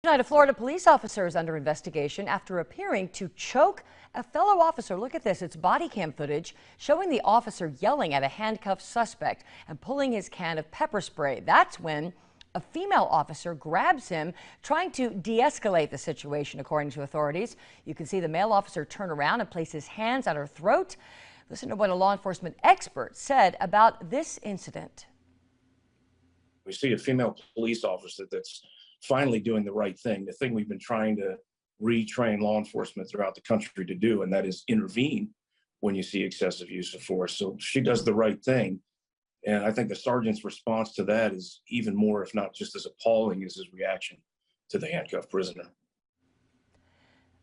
Tonight, a Florida police officer is under investigation after appearing to choke a fellow officer. Look at this. It's body cam footage showing the officer yelling at a handcuffed suspect and pulling his can of pepper spray. That's when a female officer grabs him, trying to de-escalate the situation, according to authorities. You can see the male officer turn around and place his hands at her throat. Listen to what a law enforcement expert said about this incident. We see a female police officer that's finally doing the right thing, the thing we've been trying to retrain law enforcement throughout the country to do, and that is intervene when you see excessive use of force. So she does the right thing. And I think the sergeant's response to that is even more, if not just as appalling as his reaction to the handcuffed prisoner.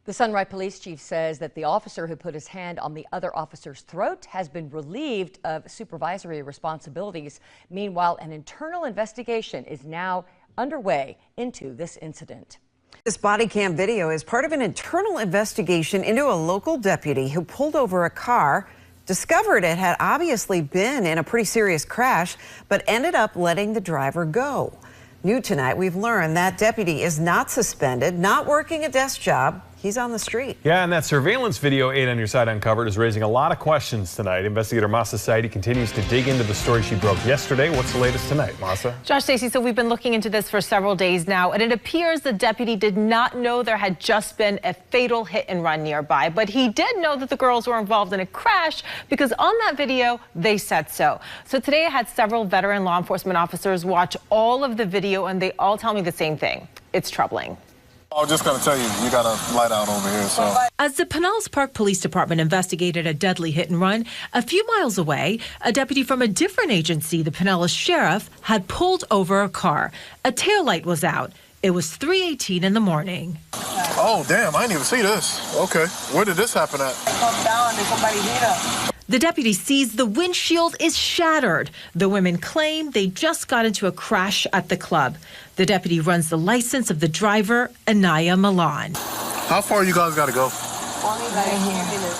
The Sunrise Police Chief says that the officer who put his hand on the other officer's throat has been relieved of supervisory responsibilities. Meanwhile, an internal investigation is now underway into this incident. This body cam video is part of an internal investigation into a local deputy who pulled over a car, discovered it had obviously been in a pretty serious crash, but ended up letting the driver go. New tonight, we've learned that deputy is not suspended, not working a desk job. He's on the street. Yeah, and that surveillance video 8 on your side uncovered is raising a lot of questions tonight. Investigator Masa Saidi continues to dig into the story she broke yesterday. What's the latest tonight, Masa? Josh, Stacey, so we've been looking into this for several days now, and it appears the deputy did not know there had just been a fatal hit and run nearby, but he did know that the girls were involved in a crash because on that video, they said so. So today I had several veteran law enforcement officers watch all of the video, and they all tell me the same thing. It's troubling. I was just going to tell you, you got a light out over here, so. As the Pinellas Park Police Department investigated a deadly hit and run, a few miles away, a deputy from a different agency, the Pinellas Sheriff, had pulled over a car. A taillight was out. It was 3:18 in the morning. Oh, damn, I didn't even see this. Okay, where did this happen at? Come down and somebody hit her. The deputy sees the windshield is shattered. The women claim they just got into a crash at the club. The deputy runs the license of the driver, Anaya Milan. How far you guys got to go? Only right here.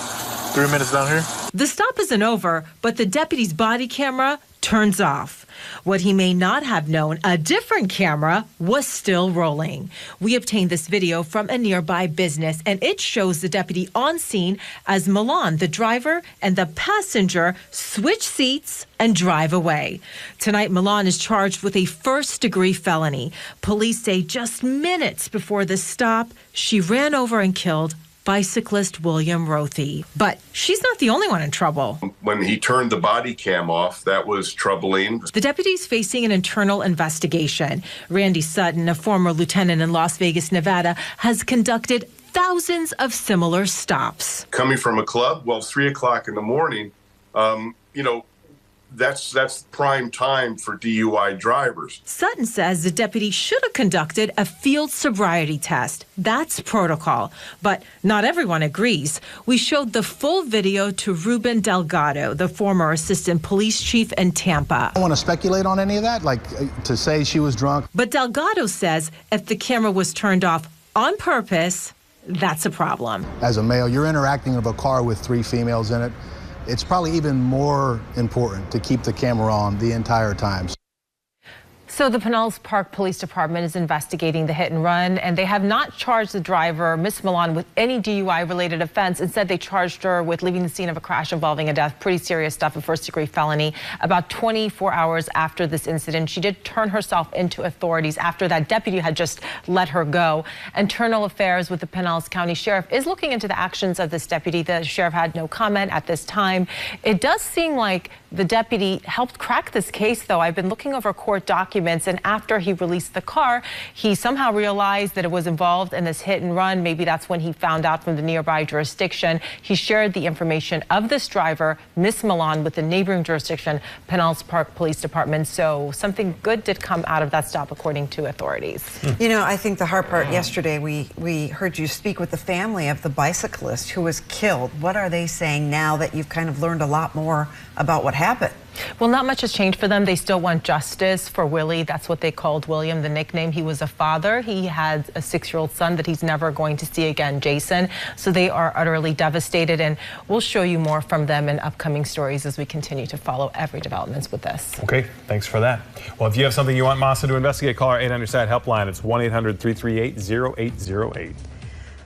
3 minutes down here? The stop isn't over, but the deputy's body camera turns off. What he may not have known, a different camera was still rolling. We obtained this video from a nearby business, and it shows the deputy on scene as Milan, the driver, and the passenger switch seats and drive away. Tonight, Milan is charged with a first-degree felony. Police say just minutes before the stop, she ran over and killed bicyclist William Rothy. But she's not the only one in trouble. When he turned the body cam off, that was troubling. The deputy's facing an internal investigation. Randy Sutton, a former lieutenant in Las Vegas, Nevada, has conducted thousands of similar stops. Coming from a club, well, 3 o'clock in the morning, that's prime time for DUI drivers. Sutton says the deputy should have conducted a field sobriety test. That's protocol. But not everyone agrees. We showed the full video to Ruben Delgado, the former assistant police chief in Tampa. I don't want to speculate on any of that, like to say she was drunk. But Delgado says if the camera was turned off on purpose, that's a problem. As a male, you're interacting with a car with 3 females in it. It's probably even more important to keep the camera on the entire time. So the Pinellas Park Police Department is investigating the hit and run, and they have not charged the driver, Miss Milan, with any DUI-related offense. Instead, they charged her with leaving the scene of a crash involving a death. Pretty serious stuff, a first-degree felony. About 24 hours after this incident, she did turn herself into authorities after that deputy had just let her go. Internal Affairs with the Pinellas County Sheriff is looking into the actions of this deputy. The sheriff had no comment at this time. It does seem like the deputy helped crack this case, though. I've been looking over court documents, and after he released the car, he somehow realized that it was involved in this hit and run. Maybe that's when he found out from the nearby jurisdiction. He shared the information of this driver, Miss Milan, with the neighboring jurisdiction, Pinellas Park Police Department. So something good did come out of that stop, according to authorities. You know, I think the hard part yesterday, we heard you speak with the family of the bicyclist who was killed. What are they saying now that you've kind of learned a lot more about what happened? Well, not much has changed for them. They still want justice for Willie. That's what they called William, the nickname. He was a father. He had a 6-year-old son that he's never going to see again, Jason. So they are utterly devastated, and we'll show you more from them in upcoming stories as we continue to follow every developments with this. Okay, thanks for that. Well, if you have something you want Masa to investigate, call our 800-SIDE helpline. It's 1-800-338-0808.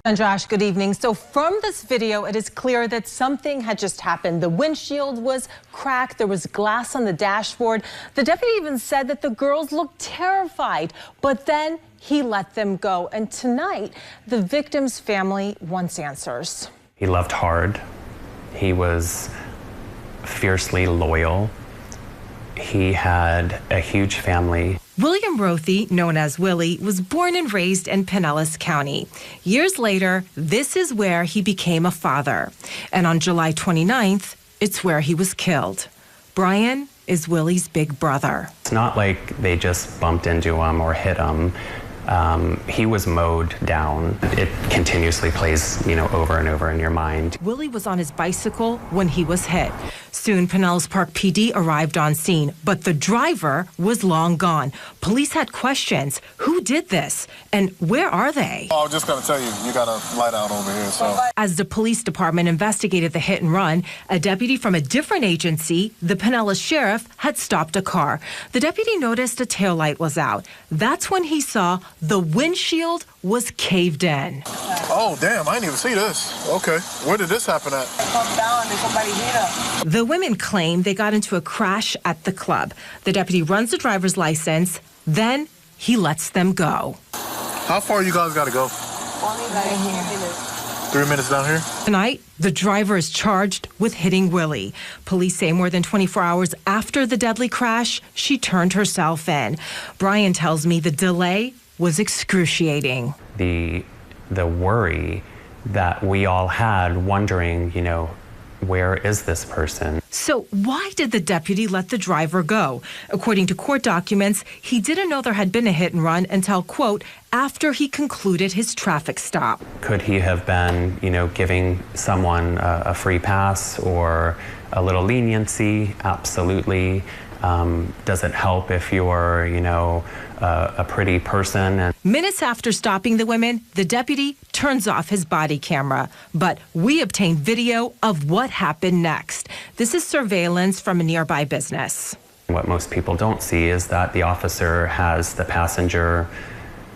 And Josh, good evening. So from this video, it is clear that something had just happened. The windshield was cracked. There was glass on the dashboard. The deputy even said that the girls looked terrified, but then he let them go. And tonight, the victim's family wants answers. He loved hard. He was fiercely loyal. He had a huge family. William Rothy, known as Willie, was born and raised in Pinellas County. Years later, this is where he became a father. And on July 29th, it's where he was killed. Brian is Willie's big brother. It's not like they just bumped into him or hit him. He was mowed down. It continuously plays, over and over in your mind. Willie was on his bicycle when he was hit. Soon, Pinellas Park PD arrived on scene, but the driver was long gone. Police had questions. Who did this? And where are they? I was just going to tell you, you got a light out over here, so. As the police department investigated the hit and run, a deputy from a different agency, the Pinellas sheriff, had stopped a car. The deputy noticed a taillight was out. That's when he saw the windshield was caved in. Oh, damn, I didn't even see this. Okay, where did this happen at? Come down and somebody hit her. The women claim they got into a crash at the club. The deputy runs the driver's license, then he lets them go. How far you guys got to go? Only like 3 minutes. 3 minutes down here? Tonight, the driver is charged with hitting Willie. Police say more than 24 hours after the deadly crash, she turned herself in. Brian tells me the delay was excruciating. The worry that we all had, wondering, where is this person? So why did the deputy let the driver go? According to court documents, he didn't know there had been a hit and run until, quote, after he concluded his traffic stop. Could he have been, giving someone a free pass or a little leniency? Absolutely. Does it help if you're, a pretty person? Minutes after stopping the women, the deputy turns off his body camera. But we obtained video of what happened next. This is surveillance from a nearby business. What most people don't see is that the officer has the passenger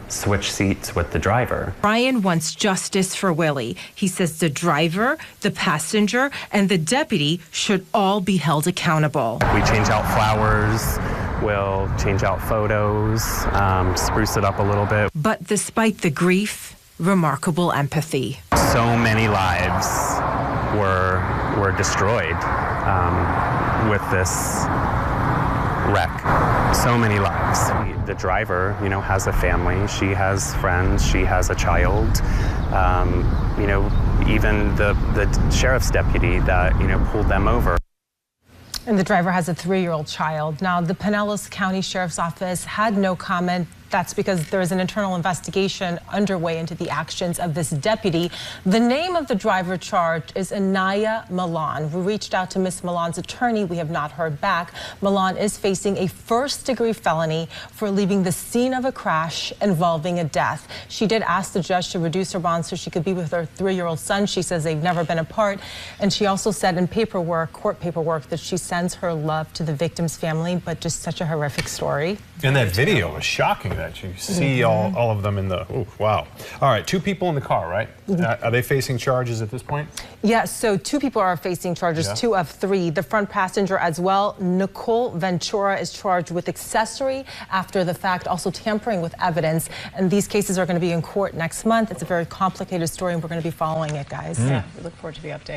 switch seats with the driver. Brian wants justice for Willie. He says the driver, the passenger, and the deputy should all be held accountable. We change out flowers, we'll change out photos, spruce it up a little bit. But despite the grief, remarkable empathy. So many lives were destroyed with this wreck. So many lives. The driver, has a family. She has friends. She has a child. Even the sheriff's deputy that, pulled them over. And the driver has a 3-year-old child. Now, the Pinellas County Sheriff's Office had no comment. That's because there is an internal investigation underway into the actions of this deputy. The name of the driver charged is Anaya Milan. We reached out to Miss Milan's attorney. We have not heard back. Milan is facing a first-degree felony for leaving the scene of a crash involving a death. She did ask the judge to reduce her bond so she could be with her 3-year-old son. She says they've never been apart. And she also said in court paperwork, that she sends her love to the victim's family, but just such a horrific story. And that video was shocking that you see all of them in the, wow. All right, 2 people in the car, right? Are they facing charges at this point? Yeah, so 2 people are facing charges, 2 of 3. The front passenger as well, Nicole Ventura, is charged with accessory after the fact, also tampering with evidence. And these cases are going to be in court next month. It's a very complicated story, and we're going to be following it, guys. Yeah, we look forward to the update.